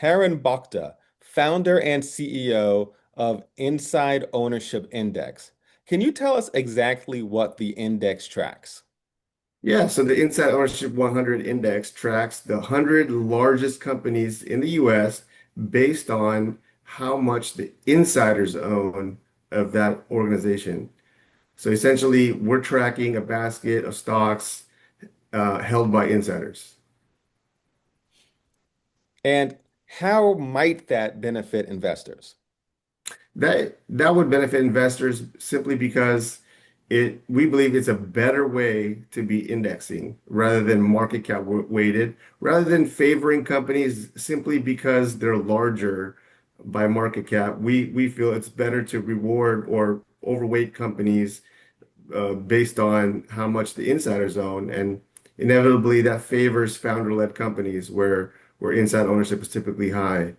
Haren Bhakta, founder and CEO of Inside Ownership Index. Can you tell us exactly what the index tracks? Yeah, so the Inside Ownership 100 Index tracks the 100 largest companies in the US based on how much the insiders own of that organization. So essentially, we're tracking a basket of stocks held by insiders. And how might that benefit investors? That would benefit investors simply because we believe it's a better way to be indexing rather than market cap weighted, rather than favoring companies simply because they're larger by market cap. We feel it's better to reward or overweight companies based on how much the insiders own, and inevitably that favors founder-led companies where inside ownership is typically high.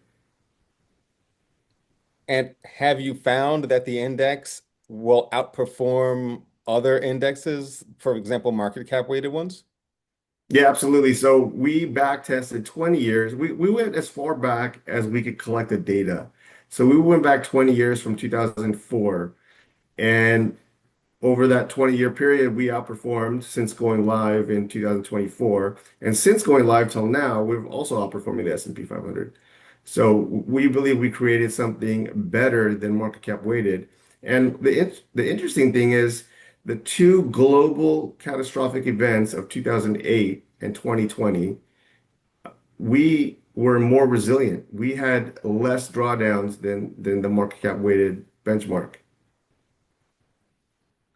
And have you found that the index will outperform other indexes, for example, market cap weighted ones? Yeah, absolutely. So we back tested 20 years. We went as far back as we could collect the data. So we went back 20 years from 2004. And over that 20-year period, we outperformed since going live in 2024. And since going live till now, we've also outperforming the S&P 500. So we believe we created something better than market cap weighted. And the interesting thing is the two global catastrophic events of 2008 and 2020, we were more resilient. We had less drawdowns than the market cap weighted benchmark.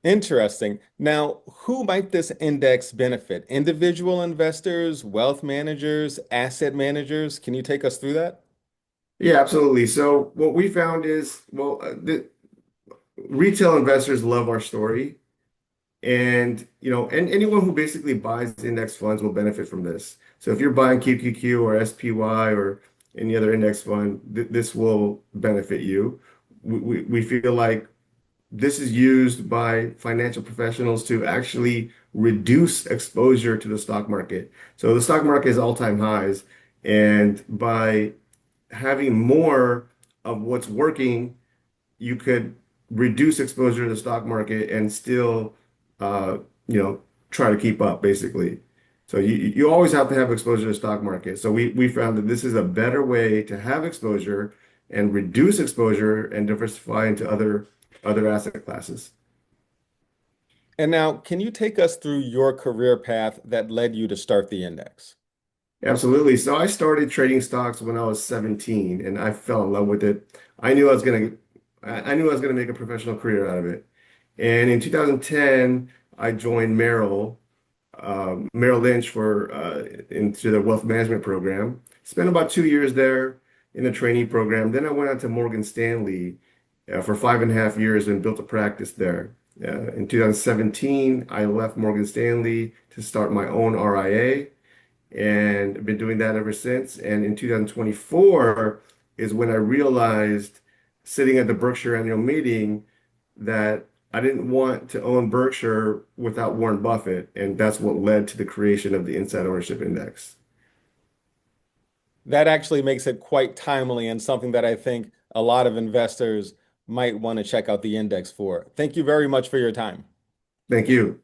Interesting. Now, who might this index benefit? Individual investors, wealth managers, asset managers? Can you take us through that? Yeah, absolutely. So what we found is, well, the retail investors love our story. And anyone who basically buys index funds will benefit from this. So if you're buying QQQ or SPY or any other index fund, this will benefit you. We feel like this is used by financial professionals to actually reduce exposure to the stock market. So the stock market is all-time highs, and by having more of what's working, you could reduce exposure to the stock market and still, uh, try to keep up basically. So you always have to have exposure to the stock market. So we found that this is a better way to have exposure and reduce exposure and diversify into other asset classes. And now, can you take us through your career path that led you to start the index? Absolutely. So I started trading stocks when I was 17 and I fell in love with it. I knew I was gonna I knew I was gonna make a professional career out of it. And in 2010, I joined Merrill Lynch for into the wealth management program. Spent about 2 years there in the trainee program. Then I went on to Morgan Stanley for 5.5 years and built a practice there. In 2017, I left Morgan Stanley to start my own RIA, and I've been doing that ever since. And in 2024 is when I realized, sitting at the Berkshire annual meeting, that I didn't want to own Berkshire without Warren Buffett, and that's what led to the creation of the Inside Ownership Index. That actually makes it quite timely and something that I think a lot of investors might want to check out the index for. Thank you very much for your time. Thank you.